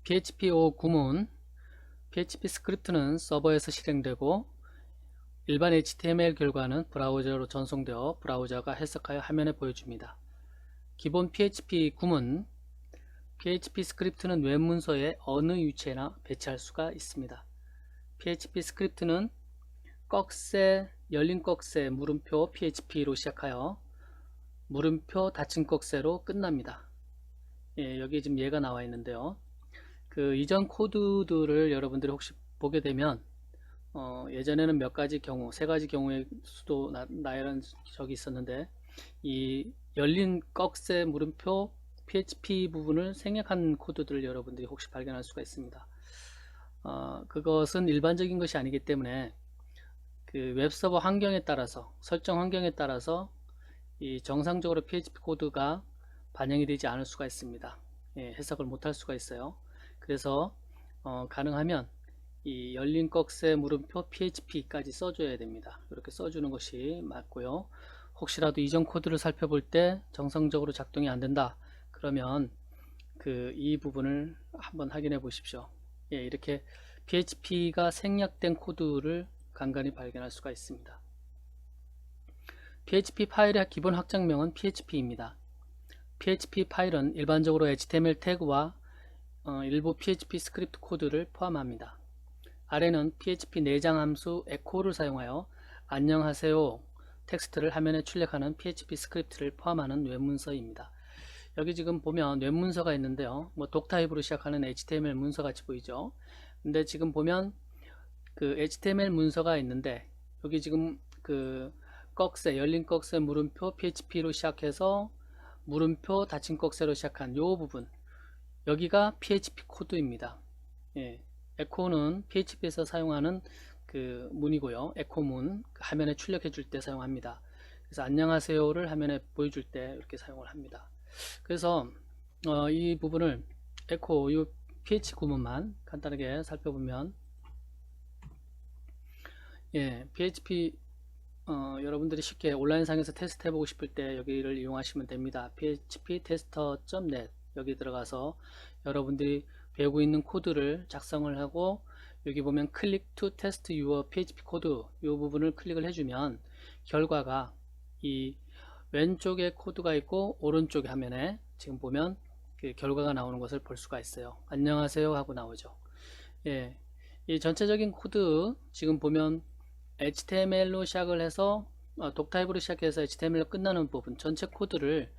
PHP5 구문, PHP 스크립트는 서버에서 실행되고 일반 HTML 결과는 브라우저로 전송되어 브라우저가 해석하여 화면에 보여줍니다. 기본 PHP 구문, PHP 스크립트는 웹 문서에 어느 위치에나 배치할 수가 있습니다. PHP 스크립트는 꺽쇠, 열린 꺽쇠, 물음표 PHP로 시작하여 물음표 닫힌 꺽쇠로 끝납니다. 여기 지금 예가 나와 있는데요. 그 이전 코드들을 여러분들이 혹시 보게 되면 예전에는 몇 가지 경우, 세 가지 경우의 수도 나열한 적이 있었는데 이 열린 꺽쇠 물음표 PHP 부분을 생략한 코드들을 여러분들이 혹시 발견할 수가 있습니다. 그것은 일반적인 것이 아니기 때문에 그 웹서버 환경에 따라서 설정 환경에 따라서 이 정상적으로 PHP 코드가 반영이 되지 않을 수가 있습니다. 해석을 못할 수가 있어요. 그래서 가능하면 이 열린 꺽쇠 물음표 PHP까지 써줘야 됩니다. 이렇게 써주는 것이 맞고요. 혹시라도 이전 코드를 살펴볼 때 정상적으로 작동이 안 된다 그러면 이 부분을 한번 확인해 보십시오. 이렇게 PHP가 생략된 코드를 간간히 발견할 수가 있습니다. PHP 파일의 기본 확장명은 PHP입니다. PHP 파일은 일반적으로 HTML 태그와 일부 PHP 스크립트 코드를 포함합니다. 아래는 PHP 내장 함수 echo를 사용하여 안녕하세요 텍스트를 화면에 출력하는 PHP 스크립트를 포함하는 웹문서입니다. 여기 지금 보면 웹문서가 있는데요. 독타입으로 시작하는 HTML 문서 같이 보이죠. 근데 지금 보면 그 HTML 문서가 있는데 여기 지금 그 꺽쇠, 열린 꺽쇠 물음표 PHP로 시작해서 물음표 닫힌 꺽쇠로 시작한 요 부분, 여기가 PHP 코드입니다. 에코는 PHP에서 사용하는 그 문이고요. 에코문 화면에 출력해 줄 때 사용합니다. 그래서 안녕하세요를 화면에 보여줄 때 이렇게 사용을 합니다. 그래서 이 부분을 에코 이 PHP 구문만 간단하게 살펴보면 PHP 여러분들이 쉽게 온라인상에서 테스트 해보고 싶을 때 여기를 이용하시면 됩니다. phptester.net 여기 들어가서 여러분들이 배우고 있는 코드를 작성을 하고 여기 보면 Click to test your PHP 코드 이 부분을 클릭을 해주면 결과가 이 왼쪽에 코드가 있고 오른쪽 화면에 지금 보면 그 결과가 나오는 것을 볼 수가 있어요. 안녕하세요 하고 나오죠. 이 전체적인 코드 지금 보면 HTML로 시작을 해서 독타입으로 시작해서 HTML로 끝나는 부분 전체 코드를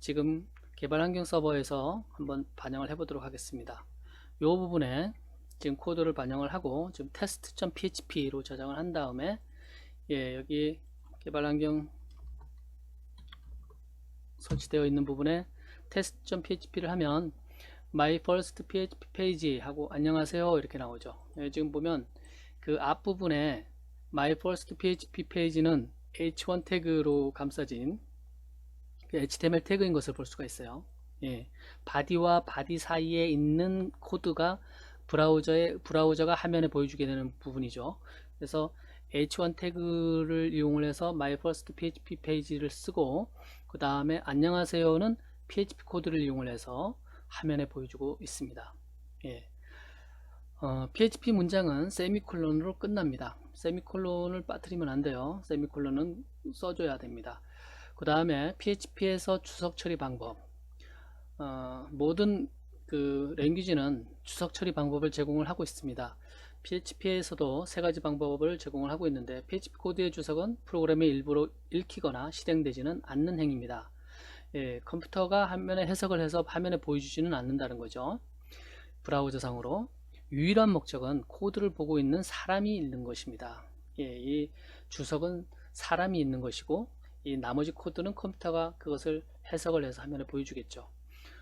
지금 개발 환경 서버에서 한번 반영을 해 보도록 하겠습니다. 이 부분에 지금 코드를 반영을 하고 지금 test.php로 저장을 한 다음에 여기 개발 환경 설치되어 있는 부분에 test.php를 하면 my first php page 하고 안녕하세요 이렇게 나오죠. 지금 보면 그 앞부분에 my first php 페이지는 h1 태그로 감싸진 HTML 태그인 것을 볼 수가 있어요. 바디와 바디 사이에 있는 코드가 브라우저가 화면에 보여주게 되는 부분이죠. 그래서 h1 태그를 이용을 해서 my first php 페이지를 쓰고 그 다음에 안녕하세요는 PHP 코드를 이용을 해서 화면에 보여주고 있습니다. PHP 문장은 세미콜론으로 끝납니다. 세미콜론을 빠뜨리면 안 돼요. 세미콜론은 써줘야 됩니다. 그 다음에 PHP에서 주석 처리 방법, 모든 그 랭귀지는 주석 처리 방법을 제공을 하고 있습니다. PHP에서도 세 가지 방법을 제공을 하고 있는데 PHP 코드의 주석은 프로그램의 일부로 읽히거나 실행되지는 않는 행위입니다. 컴퓨터가 화면에 해석을 해서 화면에 보여주지는 않는다는 거죠. 브라우저 상으로 유일한 목적은 코드를 보고 있는 사람이 있는 것입니다. 이 주석은 사람이 있는 것이고 이 나머지 코드는 컴퓨터가 그것을 해석을 해서 화면에 보여주겠죠.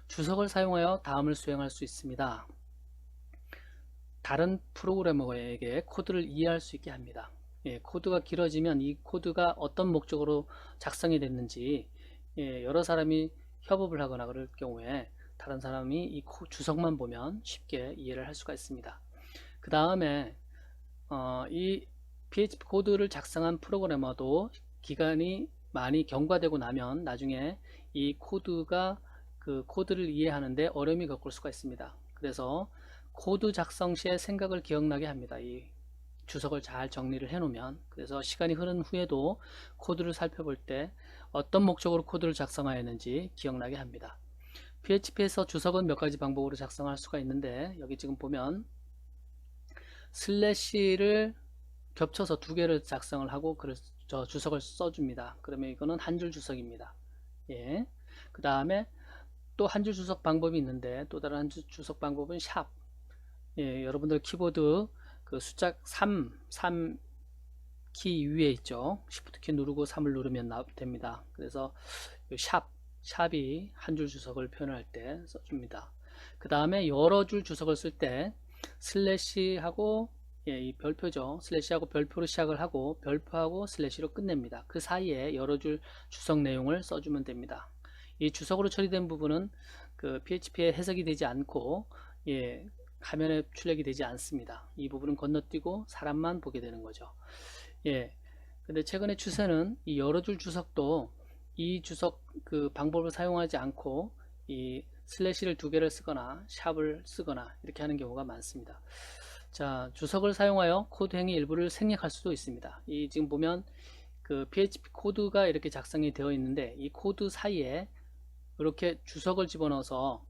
주석을 사용하여 다음을 수행할 수 있습니다. 다른 프로그래머에게 코드를 이해할 수 있게 합니다. 코드가 길어지면 이 코드가 어떤 목적으로 작성이 됐는지 여러 사람이 협업을 하거나 그럴 경우에 다른 사람이 이 주석만 보면 쉽게 이해를 할 수가 있습니다. 그 다음에 이 PHP 코드를 작성한 프로그래머도 기간이 많이 경과되고 나면 나중에 이 코드가 그 코드를 이해하는데 어려움이 겪을 수가 있습니다. 그래서 코드 작성 시에 생각을 기억나게 합니다. 이 주석을 잘 정리를 해 놓으면. 그래서 시간이 흐른 후에도 코드를 살펴볼 때 어떤 목적으로 코드를 작성하였는지 기억나게 합니다. PHP에서 주석은 몇 가지 방법으로 작성할 수가 있는데, 여기 지금 보면 슬래시를 겹쳐서 두 개를 작성을 하고 저 주석을 써줍니다. 그러면 이거는 한 줄 주석입니다. 예. 그 다음에 또 한 줄 주석 방법이 있는데, 또 다른 한 줄 주석 방법은 샵. 예, 여러분들 키보드 그 숫자 3 키 위에 있죠. Shift 키 누르고 3을 누르면 됩니다. 그래서 샵이 한 줄 주석을 표현할 때 써줍니다. 그 다음에 여러 줄 주석을 쓸 때 슬래시하고, 예, 이 별표죠. 슬래시하고 별표로 시작을 하고 별표하고 슬래시로 끝냅니다. 그 사이에 여러 줄 주석 내용을 써주면 됩니다. 이 주석으로 처리된 부분은 그 PHP에 해석이 되지 않고, 예, 화면에 출력이 되지 않습니다. 이 부분은 건너뛰고 사람만 보게 되는 거죠. 예. 근데 최근에 추세는 이 여러 줄 주석도 이 주석 그 방법을 사용하지 않고 이 슬래시를 두 개를 쓰거나 샵을 쓰거나 이렇게 하는 경우가 많습니다. 자, 주석을 사용하여 코드 행위 일부를 생략할 수도 있습니다. 이 지금 보면 그 PHP 코드가 이렇게 작성이 되어 있는데, 이 코드 사이에 이렇게 주석을 집어넣어서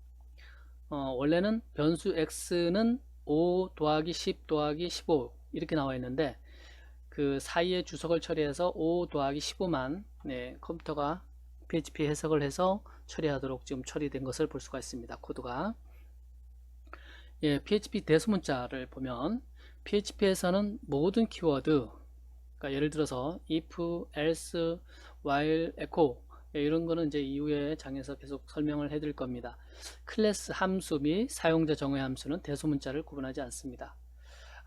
원래는 변수 x는 5 더하기 10 더하기 15 이렇게 나와 있는데, 그 사이에 주석을 처리해서 5 더하기 15만, 네, 컴퓨터가 PHP 해석을 해서 처리하도록 지금 처리된 것을 볼 수가 있습니다. 코드가. 예, PHP 대소문자를 보면 PHP에서는 모든 키워드, 그러니까 예를 들어서 if, else, while, echo, 예, 이런 거는 이제 이후에 장에서 계속 설명을 해드릴 겁니다. 클래스 함수 및 사용자 정의 함수는 대소문자를 구분하지 않습니다.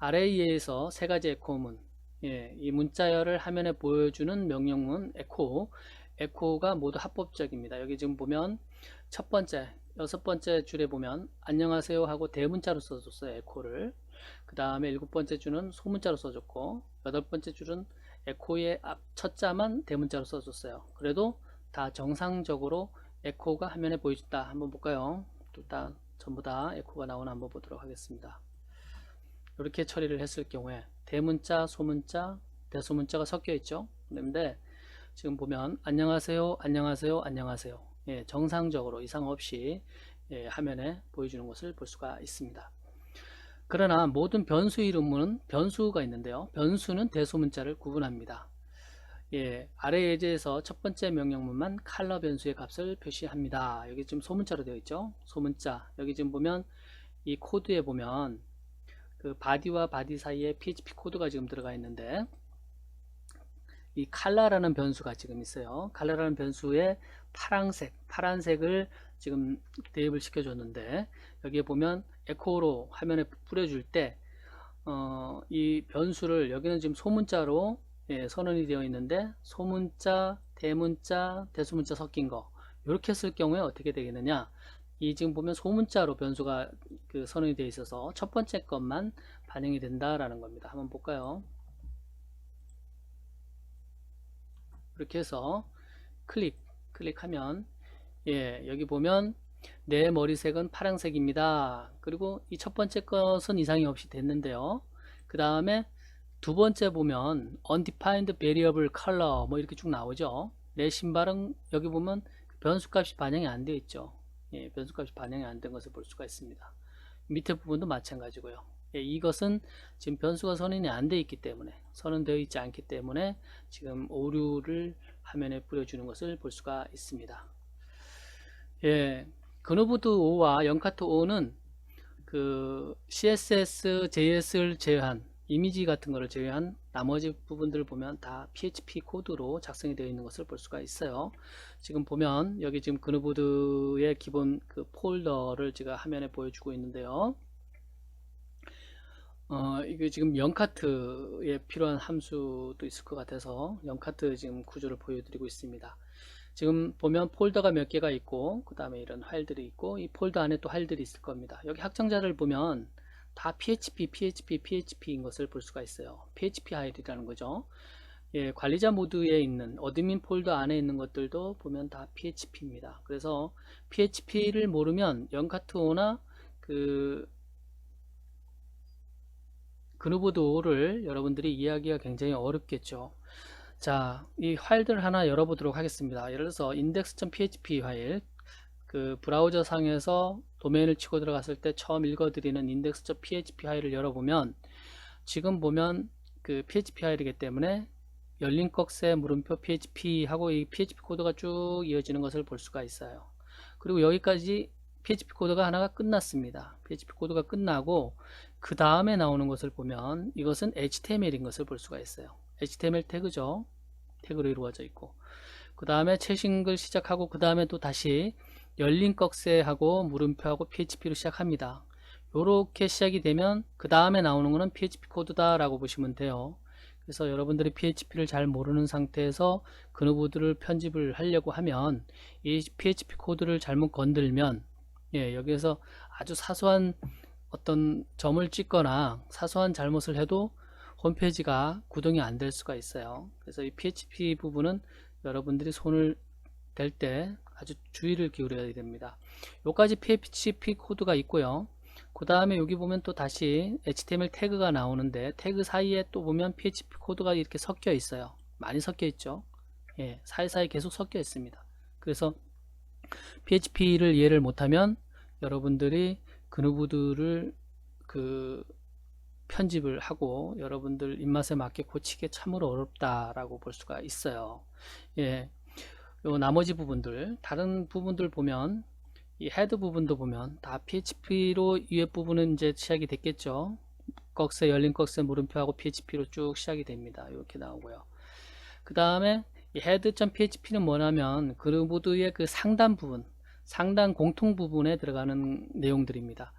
array에서 세 가지 에코문, 예, 이 문자열을 화면에 보여주는 명령문 에코가 모두 합법적입니다. 여기 지금 보면 첫 번째, 여섯 번째 줄에 보면 안녕하세요 하고 대문자로 써줬어요. 에코를. 그 다음에 일곱 번째 줄은 소문자로 써줬고, 여덟 번째 줄은 에코의 앞 첫 자만 대문자로 써줬어요. 그래도 다 정상적으로 에코가 화면에 보여준다. 한번 볼까요? 일단 전부 다 에코가 나오나 한번 보도록 하겠습니다. 이렇게 처리를 했을 경우에 대문자, 소문자, 대소문자가 섞여 있죠. 그런데 지금 보면 안녕하세요, 안녕하세요, 안녕하세요. 예, 정상적으로 이상 없이, 예, 화면에 보여주는 것을 볼 수가 있습니다. 그러나 모든 변수 이름은 변수가 있는데요. 변수는 대소문자를 구분합니다. 예, 아래 예제에서 첫 번째 명령문만 컬러 변수의 값을 표시합니다. 여기 지금 소문자로 되어 있죠. 소문자. 여기 지금 보면 이 코드에 보면 그 바디와 바디 사이에 PHP 코드가 지금 들어가 있는데, 이 컬러라는 변수가 지금 있어요. 컬러라는 변수에 파란색을 지금 대입을 시켜줬는데, 여기에 보면 에코로 화면에 뿌려줄 때, 이 변수를 여기는 지금 소문자로, 예, 선언이 되어 있는데, 소문자, 대문자, 대소문자 섞인 거 이렇게 쓸 경우에 어떻게 되겠느냐? 이 지금 보면 소문자로 변수가 그 선언이 되어 있어서 첫 번째 것만 반영이 된다라는 겁니다. 한번 볼까요? 이렇게 해서 클릭하면, 예, 여기 보면 내 머리색은 파란색입니다. 그리고 이 첫 번째 것은 이상이 없이 됐는데요. 그 다음에 두 번째 보면 undefined variable color 뭐 이렇게 쭉 나오죠. 내 신발은 여기 보면 변수값이 반영이 안 되어 있죠. 예, 변수값이 반영이 안 된 것을 볼 수가 있습니다. 밑에 부분도 마찬가지고요. 예, 이것은 지금 변수가 선언이 안 되어 있기 때문에, 선언되어 있지 않기 때문에 지금 오류를 화면에 뿌려주는 것을 볼 수가 있습니다. 예, 그노보드 5와 영카트 5는 그 CSS, JS를 제외한, 이미지 같은 거를 제외한 나머지 부분들을 보면 다 PHP 코드로 작성이 되어 있는 것을 볼 수가 있어요. 지금 보면 여기 지금 그노보드의 기본 그 폴더를 제가 화면에 보여주고 있는데요. 이게 지금 영카트에 필요한 함수도 있을 것 같아서 영카트 지금 구조를 보여드리고 있습니다. 지금 보면 폴더가 몇 개가 있고, 그 다음에 이런 파일들이 있고, 이 폴더 안에 또 파일들이 있을 겁니다. 여기 확정자를 보면 다 PHP인 것을 볼 수가 있어요. PHP 파일이라는 거죠. 예, 관리자 모드에 있는 어드민 폴더 안에 있는 것들도 보면 다 PHP입니다. 그래서 PHP를 모르면 영카트5나 그 그누보드를 여러분들이 이해하기가 굉장히 어렵겠죠. 자, 이 파일들을 하나 열어보도록 하겠습니다. 예를 들어서 index.php 파일, 그 브라우저 상에서 도메인을 치고 들어갔을 때 처음 읽어드리는 index.php 파일을 열어보면, 지금 보면 그 php 파일이기 때문에 열린 꺽쇠 물음표 php 하고 이 php 코드가 쭉 이어지는 것을 볼 수가 있어요. 그리고 여기까지 PHP 코드가 하나가 끝났습니다. PHP 코드가 끝나고 그 다음에 나오는 것을 보면 이것은 HTML인 것을 볼 수가 있어요. HTML 태그죠. 태그로 이루어져 있고, 그 다음에 채식을 시작하고 그 다음에 또 다시 열린 꺽쇠하고 물음표하고 PHP로 시작합니다. 이렇게 시작이 되면 그 다음에 나오는 것은 PHP 코드다 라고 보시면 돼요. 그래서 여러분들이 PHP를 잘 모르는 상태에서 그누보드를 편집을 하려고 하면 이 PHP 코드를 잘못 건들면, 여기에서 아주 사소한 어떤 점을 찍거나 사소한 잘못을 해도 홈페이지가 구동이 안 될 수가 있어요. 그래서 이 PHP 부분은 여러분들이 손을 댈 때 아주 주의를 기울여야 됩니다. 여기까지 PHP 코드가 있고요. 그 다음에 여기 보면 또 다시 HTML 태그가 나오는데, 태그 사이에 또 보면 PHP 코드가 이렇게 섞여 있어요. 많이 섞여 있죠. 사이사이 계속 섞여 있습니다. 그래서 PHP를 이해를 못하면 여러분들이 그누보드를 편집을 하고 여러분들 입맛에 맞게 고치기 참으로 어렵다라고 볼 수가 있어요. 요 나머지 부분들, 다른 부분들 보면 이 헤드 부분도 보면 다 PHP로 위에 부분은 이제 시작이 됐겠죠. 꺽쇠, 열린 꺽쇠, 물음표하고 PHP로 쭉 시작이 됩니다. 이렇게 나오고요. 그 다음에 이 head.php는 뭐냐면 그누보드의 그 상단 부분, 상단 공통 부분에 들어가는 내용들입니다.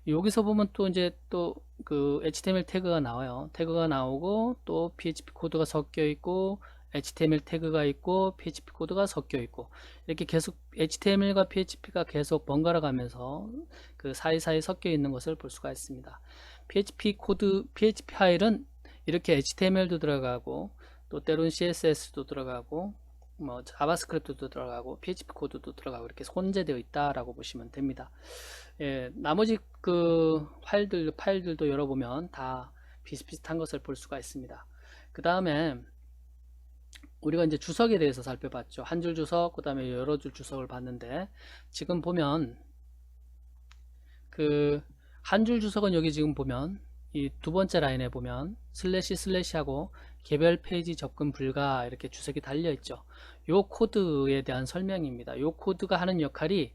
여기서 보면 또 이제 또 그 HTML 태그가 나와요. 태그가 나오고 또 PHP 코드가 섞여 있고 HTML 태그가 있고 PHP 코드가 섞여 있고, 이렇게 계속 HTML과 PHP가 계속 번갈아 가면서 그 사이사이 섞여 있는 것을 볼 수가 있습니다. PHP 코드, PHP 파일은 이렇게 HTML도 들어가고 또 때로는 CSS도 들어가고 뭐 자바스크립트도 들어가고 PHP 코드도 들어가고 이렇게 혼재되어 있다라고 보시면 됩니다. 나머지 그 파일들도 열어보면 다 비슷비슷한 것을 볼 수가 있습니다. 그 다음에 우리가 이제 주석에 대해서 살펴봤죠. 한 줄 주석, 그 다음에 여러 줄 주석을 봤는데, 지금 보면 그 한 줄 주석은 여기 지금 보면 이 두 번째 라인에 보면 슬래시 하고 개별 페이지 접근 불가 이렇게 주석이 달려 있죠. 요 코드에 대한 설명입니다. 요 코드가 하는 역할이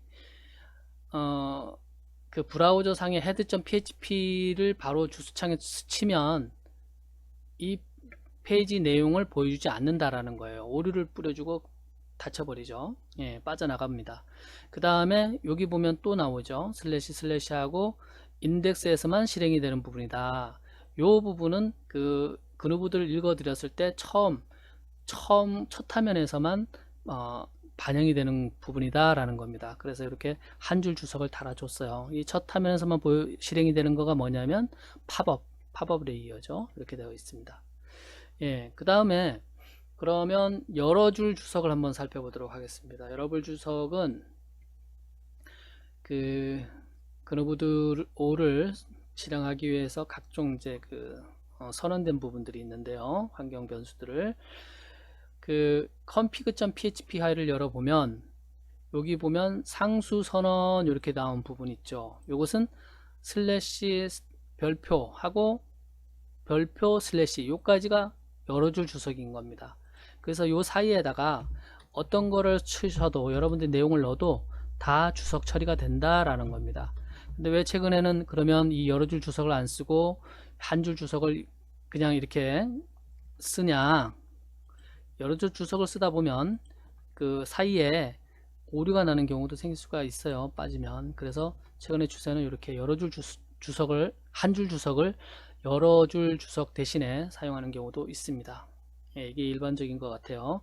그 브라우저 상의 head.php를 바로 주소창에 치면 이 페이지 내용을 보여주지 않는다라는 거예요. 오류를 뿌려주고 닫혀버리죠. 빠져나갑니다. 그 다음에 여기 보면 또 나오죠. 슬래시 하고 인덱스에서만 실행이 되는 부분이다. 요 부분은 그 그누보드를 읽어드렸을 때 처음 첫 화면에서만 반영이 되는 부분이다 라는 겁니다. 그래서 이렇게 한 줄 주석을 달아줬어요. 이 첫 화면에서만 실행이 되는 거가 뭐냐면 팝업 레이어죠. 이렇게 되어 있습니다. 그 다음에 그러면 여러 줄 주석을 한번 살펴보도록 하겠습니다. 여러 줄 주석은 그 그누보드 5를 실행하기 위해서 각종 이제 선언된 부분들이 있는데요. 환경 변수들을 그 config.php 파일을 열어보면 여기 보면 상수 선언 이렇게 나온 부분 있죠. 이것은 슬래시 별표 하고 별표 슬래시 요까지가 여러 줄 주석인 겁니다. 그래서 요 사이에다가 어떤 거를 치셔도 여러분들 내용을 넣어도 다 주석 처리가 된다라는 겁니다. 근데 왜 최근에는 그러면 이 여러 줄 주석을 안 쓰고 한 줄 주석을 그냥 이렇게 쓰냐? 여러 줄 주석을 쓰다 보면 그 사이에 오류가 나는 경우도 생길 수가 있어요. 빠지면. 그래서 최근에 추세는 이렇게 여러 줄 주석을 한 줄 주석을 여러 줄 주석 대신에 사용하는 경우도 있습니다. 이게 일반적인 것 같아요.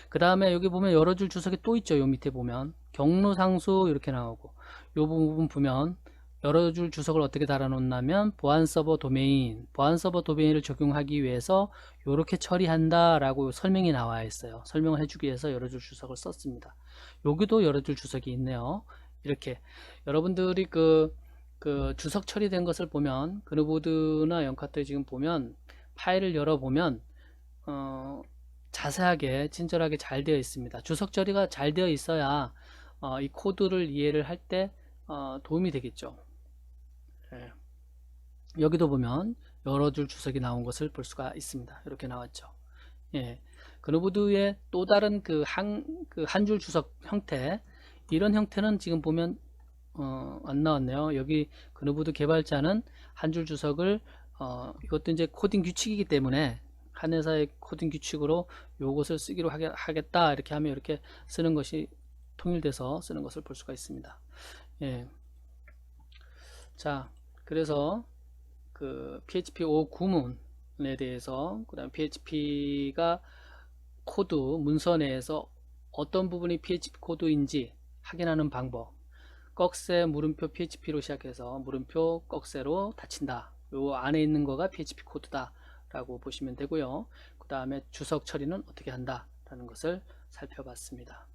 그 다음에 여기 보면 여러 줄 주석이 또 있죠. 요 밑에 보면 경로 상수 이렇게 나오고, 요 부분 보면 여러 줄 주석을 어떻게 달아놓냐면 보안 서버 도메인을 적용하기 위해서 이렇게 처리한다 라고 설명이 나와 있어요. 설명을 해주기 위해서 여러 줄 주석을 썼습니다. 여기도 여러 줄 주석이 있네요. 이렇게 여러분들이 그 주석 처리된 것을 보면 그누보드나 연카트에 지금 보면 파일을 열어보면 자세하게 친절하게 잘 되어 있습니다. 주석 처리가 잘 되어 있어야 이 코드를 이해를 할 때 도움이 되겠죠. 예. 여기도 보면 여러 줄 주석이 나온 것을 볼 수가 있습니다. 이렇게 나왔죠. 예. 그누보드의 또 다른 그 한 줄 주석 형태, 이런 형태는 지금 보면 안 나왔네요. 여기 그누보드 개발자는 한 줄 주석을 이것도 이제 코딩 규칙이기 때문에 한 회사의 코딩 규칙으로 요것을 쓰기로 하겠다 이렇게 하면 이렇게 쓰는 것이 통일돼서 쓰는 것을 볼 수가 있습니다. 예. 자, 그래서 그 PHP 5 구문에 대해서, 그 다음 PHP가 코드 문서 내에서 어떤 부분이 PHP 코드인지 확인하는 방법, 꺽쇠 물음표 PHP로 시작해서 물음표 꺽쇠로 닫힌다, 요 안에 있는 거가 PHP 코드다 라고 보시면 되고요. 그 다음에 주석 처리는 어떻게 한다 라는 것을 살펴봤습니다.